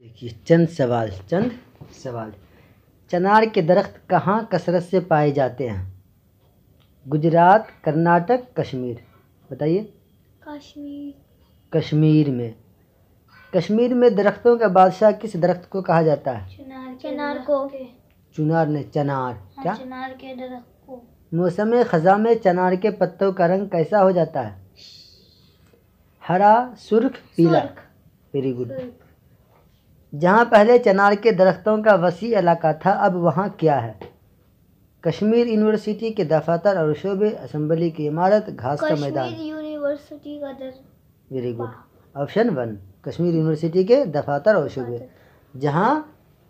دیکھیے چند سوال چنار کے درخت کہاں کثرت سے پائے جاتے ہیں؟ گجرات، کرناٹک، کشمیر۔ بتائیے۔ کشمیر میں درختوں کا بادشاہ کس درخت کو کہا جاتا ہے؟ چنار کو۔ چنار نے چنار کیا؟ چنار کے درخت کو۔ موسم خزاں میں چنار کے پتوں کا رنگ کیسا ہو جاتا ہے؟ ہرا، سرخ، پیلا۔ Very good. جہاں پہلے چنار کے درختوں کا وسیع علاقہ تھا اب وہاں کیا ہے؟ کشمیر یونیورسٹی کے دفاتر اور شعبے، اسمبلی کی عمارت، گھاس کا میدان۔ کشمیر یونیورسٹی کا very good. Option 1 Kashmir university کے دفاتر اور شعبے۔ جہاں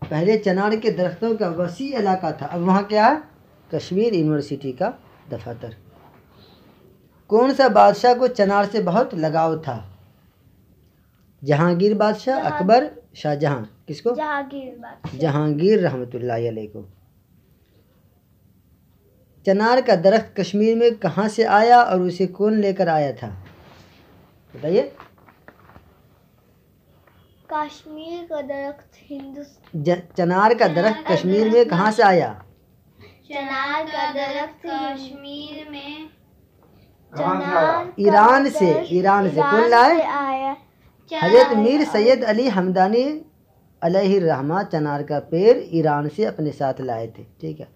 پہلے چنار کے درختوں کا وسیع علاقہ تھا اب وہاں کیا ہے؟ کشمیر یونیورسٹی کا دفاتر۔ کون سا بادشاہ کو چنار سے بہت لگاؤ تھا؟ جہانگیر بادشاہ، اکبر، شاہ جہاں۔ کس کو؟ جہانگیر بادشاہ۔ جہانگیر رحمۃ اللہ علیہ کو۔ چنار کا درخت کشمیر میں کہاں سے آیا اور اسے کون لے کر آیا تھا؟ بتائیے۔ کشمیر کا درخت چنار کا درخت کشمیر میں کہاں سے آیا؟ چنار کا درخت کشمیر میں ایران سے کون لائے؟ حضرت میر سید علی ہمدانی علیہ الرحمہ چنار کا پیڑ ایران سے اپنے ساتھ لائے تھے۔ ٹھیک ہے۔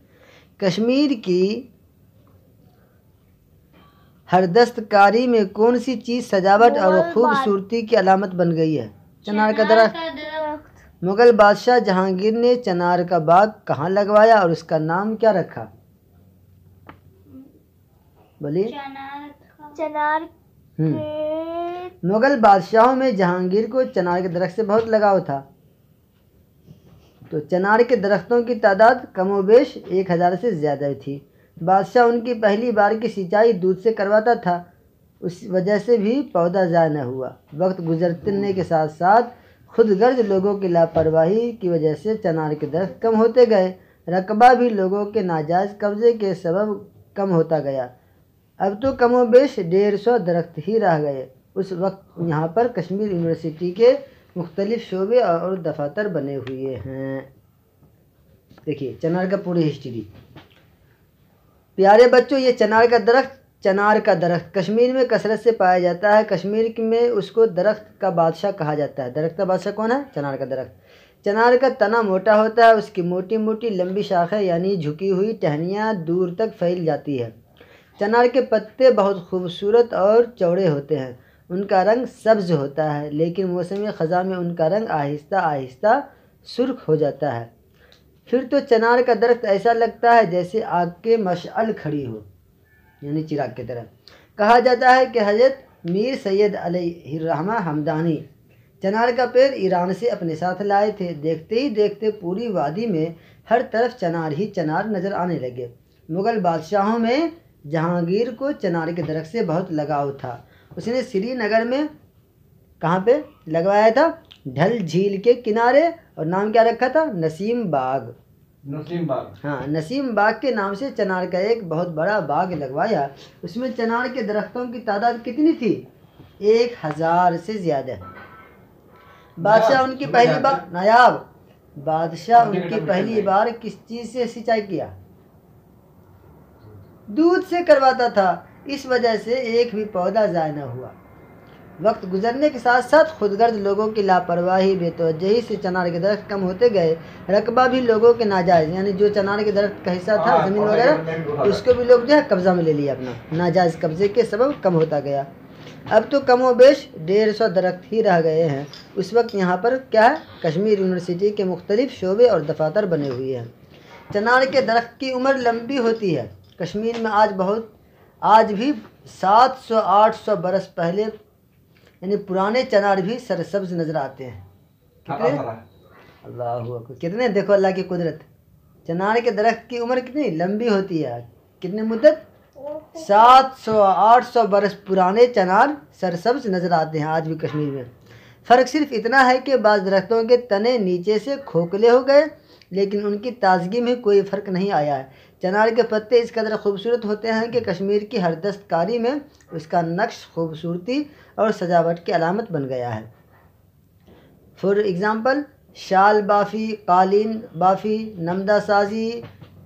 کشمیر کی ہر دستکاری میں کون سی چیز سجاوٹ اور خوبصورتی کی علامت بن گئی ہے؟ چنار کا درخت۔ مغل بادشاہ جہانگیر نے چنار کا باغ کہاں لگوایا اور اس کا نام کیا رکھا؟ بولیے۔ چنار مغل بادشاہوں میں جہانگیر کو چنار کے درخت سے بہت لگاؤ تھا، تو چنار کے درختوں کی تعداد کم و بیش 1000 سے زیادہ تھی۔ بادشاہ ان کی پہلی بار کی سینچائی دودھ سے کرواتا تھا، اس وجہ سے بھی پودا ضائع نہ ہوا۔ وقت گزرنے کے ساتھ ساتھ خود غرض لوگوں کی لاپرواہی کی وجہ سے چنار کے درخت کم ہوتے گئے، رقبہ بھی لوگوں کے ناجائز قبضے کے سبب کم ہوتا گیا۔ اب تو کم و بیش 150 درخت ہی رہ گئے۔ اس وقت یہاں پر کشمیر یونیورسٹی کے مختلف شعبے اور دفاتر بنے ہوئے ہیں۔ دیکھیے چنار کا پوری ہسٹری۔ پیارے بچوں، یہ چنار کا درخت کشمیر میں کثرت سے پایا جاتا ہے۔ کشمیر میں اس کو درخت کا بادشاہ کہا جاتا ہے۔ درخت کا بادشاہ کون ہے؟ چنار کا درخت۔ چنار کا تنا موٹا ہوتا ہے، اس کی موٹی موٹی لمبی شاخیں یعنی جھکی ہوئی ٹہنیاں دور تک پھیل جاتی ہے۔ چنار کے پتے بہت خوبصورت اور چوڑے ہوتے ہیں، ان کا رنگ سبز ہوتا ہے، لیکن موسم خزاں میں ان کا رنگ آہستہ آہستہ سرخ ہو جاتا ہے۔ پھر تو چنار کا درخت ایسا لگتا ہے جیسے آگ کے مشعل کھڑی ہو، یعنی چراغ کی طرح۔ کہا جاتا ہے کہ حضرت میر سید علیہ الرحمہ ہمدانی چنار کا پیڑ ایران سے اپنے ساتھ لائے تھے۔ دیکھتے ہی دیکھتے پوری وادی میں ہر طرف چنار ہی چنار نظر آنے لگے۔ مغل بادشاہوں میں جہانگیر کو چنار کے درخت سے بہت لگاؤ تھا۔ اس نے سری نگر میں کہاں پہ لگوایا تھا؟ ڈھل جھیل کے کنارے، اور نام کیا رکھا تھا؟ نسیم باغ۔ ہاں، نسیم باغ کے نام سے چنار کا ایک بہت بڑا باغ لگوایا۔ اس میں چنار کے درختوں کی تعداد کتنی تھی؟ 1000 سے زیادہ۔ بادشاہ ان کی پہلی بار کس چیز سے سینچائی کیا؟ دودھ سے کرواتا تھا، اس وجہ سے ایک بھی پودا ضائع نہ ہوا۔ وقت گزرنے کے ساتھ ساتھ خود غرض لوگوں کی لاپرواہی، بے توجہی سے چنار کے درخت کم ہوتے گئے، رقبہ بھی لوگوں کے ناجائز، یعنی جو چنار کے درخت کا حصہ تھا زمین وغیرہ، اس کو بھی لوگ جو ہے قبضہ میں لے لیا اپنا، ناجائز قبضے کے سبب کم ہوتا گیا۔ اب تو کم و بیش 150 درخت ہی رہ گئے ہیں۔ اس وقت یہاں پر کیا ہے؟ کشمیر یونیورسٹی کے مختلف شعبے اور دفاتر بنے ہوئے ہیں۔ چنار کے درخت کی عمر لمبی ہوتی ہے۔ کشمیر میں آج بھی 700-800 برس پہلے یعنی پرانے چنار بھی سرسبز نظر آتے ہیں۔ کتنے؟ اللہ اکبر، کتنے؟ دیکھو اللہ کی قدرت۔ چنار کے درخت کی عمر کتنی لمبی ہوتی ہے؟ کتنی مدت؟ 700-800 برس پرانے چنار سرسبز نظر آتے ہیں آج بھی کشمیر میں۔ فرق صرف اتنا ہے کہ بعض درختوں کے تنے نیچے سے کھوکھلے ہو گئے، لیکن ان کی تازگی میں کوئی فرق نہیں آیا ہے۔ چنار کے پتے اس قدر خوبصورت ہوتے ہیں کہ کشمیر کی ہر دستکاری میں اس کا نقش خوبصورتی اور سجاوٹ کی علامت بن گیا ہے۔ فار ایگزامپل شال بافی، قالین بافی، نمدہ سازی،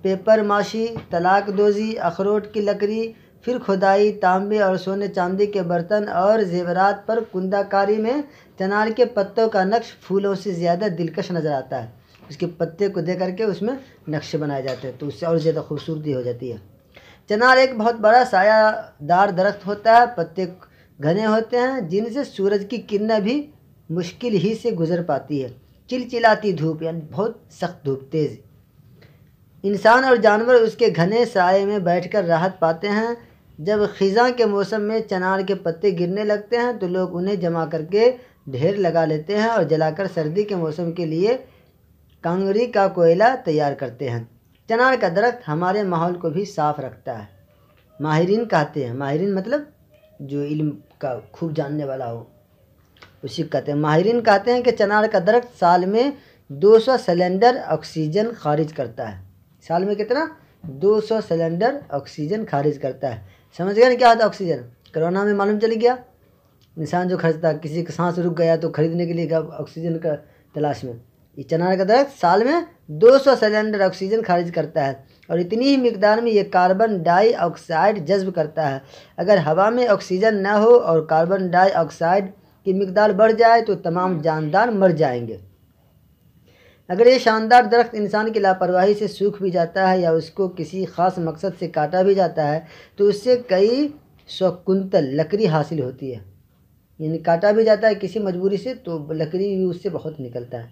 پیپر ماشی، طلاق دوزی، اخروٹ کی لکڑی، پھر کھدائی، تانبے اور سونے چاندی کے برتن اور زیورات پر کندہ کاری میں چنار کے پتوں کا نقش پھولوں سے زیادہ دلکش نظر آتا ہے۔ اس کے پتے کو دے کر کے اس میں نقش بنائے جاتے ہیں تو اس سے اور زیادہ خوبصورتی ہو جاتی ہے۔ چنار ایک بہت بڑا سایہ دار درخت ہوتا ہے، پتے گھنے ہوتے ہیں جن سے سورج کی کرنیں بھی مشکل ہی سے گزر پاتی ہے۔ چلچلاتی دھوپ یعنی بہت سخت دھوپ تیز، انسان اور جانور اس کے گھنے سائے میں بیٹھ کر راحت پاتے ہیں۔ جب خزاں کے موسم میں چنار کے پتے گرنے لگتے ہیں تو لوگ انہیں جمع کر کے ڈھیر لگا لیتے ہیں اور جلا کر سردی کے موسم کے لیے کانگڑی کا کوئلہ تیار کرتے ہیں۔ چنار کا درخت ہمارے ماحول کو بھی صاف رکھتا ہے۔ ماہرین کہتے ہیں، ماہرین مطلب جو علم کا خوب جاننے والا ہو اسی کو کہتے ہیں۔ ماہرین کہتے ہیں کہ چنار کا درخت سال میں 200 سلنڈر آکسیجن خارج کرتا ہے۔ سال میں کتنا؟ 200 سلنڈر آکسیجن خارج کرتا ہے۔ سمجھ گئے نا کیا ہوتا ہے آکسیجن؟ کرونا میں معلوم چل گیا، انسان جو خریدتا ہے، کسی کا سانس رک گیا تو خریدنے کے لیے آکسیجن کا تلاش میں، یہ چنار کا درخت سال میں 200 سلنڈر آکسیجن خارج کرتا ہے اور اتنی ہی مقدار میں یہ کاربن ڈائی آکسائڈ جذب کرتا ہے۔ اگر ہوا میں آکسیجن نہ ہو اور کاربن ڈائی آکسائڈ کی مقدار بڑھ جائے تو تمام جاندار مر جائیں گے۔ اگر یہ شاندار درخت انسان کی لاپرواہی سے سوکھ بھی جاتا ہے یا اس کو کسی خاص مقصد سے کاٹا بھی جاتا ہے تو اس سے کئی 100 کنٹل لکڑی حاصل ہوتی ہے، یعنی کاٹا بھی جاتا ہے کسی مجبوری سے تو لکڑی بھی اس سے بہت نکلتا ہے۔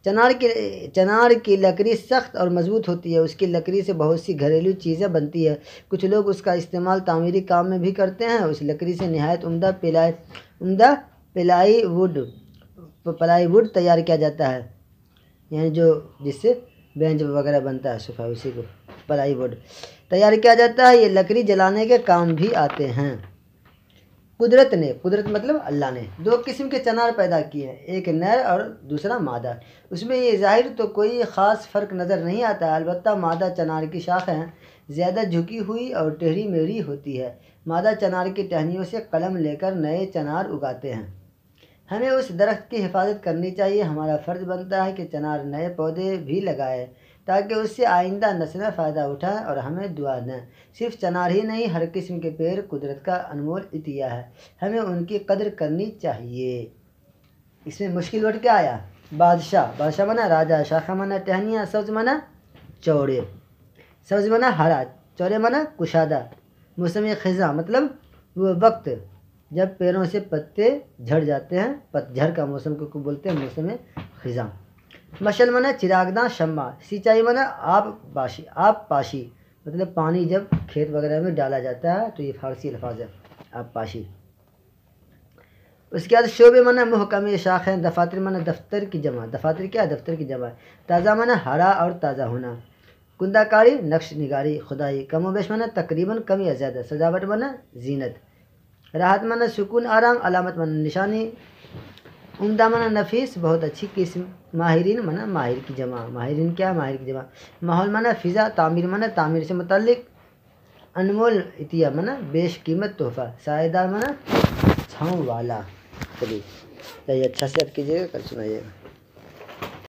چنار کی لکڑی سخت اور مضبوط ہوتی ہے، اس کی لکڑی سے بہت سی گھریلو چیزیں بنتی ہے۔ کچھ لوگ اس کا استعمال تعمیری کام میں بھی کرتے ہیں۔ اس لکڑی سے نہایت عمدہ پلائی ووڈ تیار کیا جاتا ہے، یعنی جس سے بینچ وغیرہ بنتا ہے صوفہ، اسی کو پلائی ووڈ تیار کیا جاتا ہے۔ یہ لکڑی جلانے کے کام بھی آتے ہیں۔ قدرت مطلب اللہ نے 2 قسم کے چنار پیدا کیے ہیں، ایک نر اور دوسرا مادہ۔ اس میں یہ ظاہر تو کوئی خاص فرق نظر نہیں آتا، البتہ مادہ چنار کی شاخیں زیادہ جھکی ہوئی اور ٹیڑھی میڑھی ہوتی ہے۔ مادہ چنار کی ٹہنیوں سے قلم لے کر نئے چنار اگاتے ہیں۔ ہمیں اس درخت کی حفاظت کرنی چاہیے۔ ہمارا فرض بنتا ہے کہ چنار نئے پودے بھی لگائیں تاکہ اس سے آئندہ نسلیں فائدہ اٹھائیں اور ہمیں دعا دیں۔ صرف چنار ہی نہیں، ہر قسم کے پیڑ قدرت کا انمول عطیہ ہے، ہمیں ان کی قدر کرنی چاہیے۔ اس میں مشکل ورڈ کیا آیا؟ بادشاہ مانا راجا، شاخہ مانا ٹہنیاں، سبز مانا چوڑے، سبز مانا ہرا، چوڑے مانا کشادہ۔ موسم خزاں مطلب وہ وقت جب پیڑوں سے پتے جھڑ جاتے ہیں، پت جھڑ کا موسم کو بولتے ہیں موسم خزاں۔ مشل مانا چراغداں شمع، سینچائی مانا آب پاشی مطلب پانی جب کھیت وغیرہ میں ڈالا جاتا ہے تو یہ فارسی الفاظ ہے، آب پاشی۔ اس کے بعد شعبے مانا محکم شاخیں، دفاتر مانا دفتر کی جمع، دفاتر کیا ہے؟ دفتر کی جمع۔ تازہ مانا ہرا اور تازہ ہونا، کندہ کاری نقش نگاری کھدائی، کم و بیش مانا تقریباً کم یا زیادہ، سجاوٹ مانا زینت، راحت مانا سکون آرام، علامت مانا نشانی، عمدہ مانا نفیس بہت اچھی قسم، ماہرین مانا ماہر کی جمع، ماہرین کیا؟ ماہر کی جمع، ماحول مانا فضا، تعمیر مانا تعمیر سے متعلق، انمول عطیہ مانا بیش قیمت تحفہ، سائے دار مانا چھاؤں والا۔ چلیے اچھا سے یاد کیجیے گا، کل سنائیے گا۔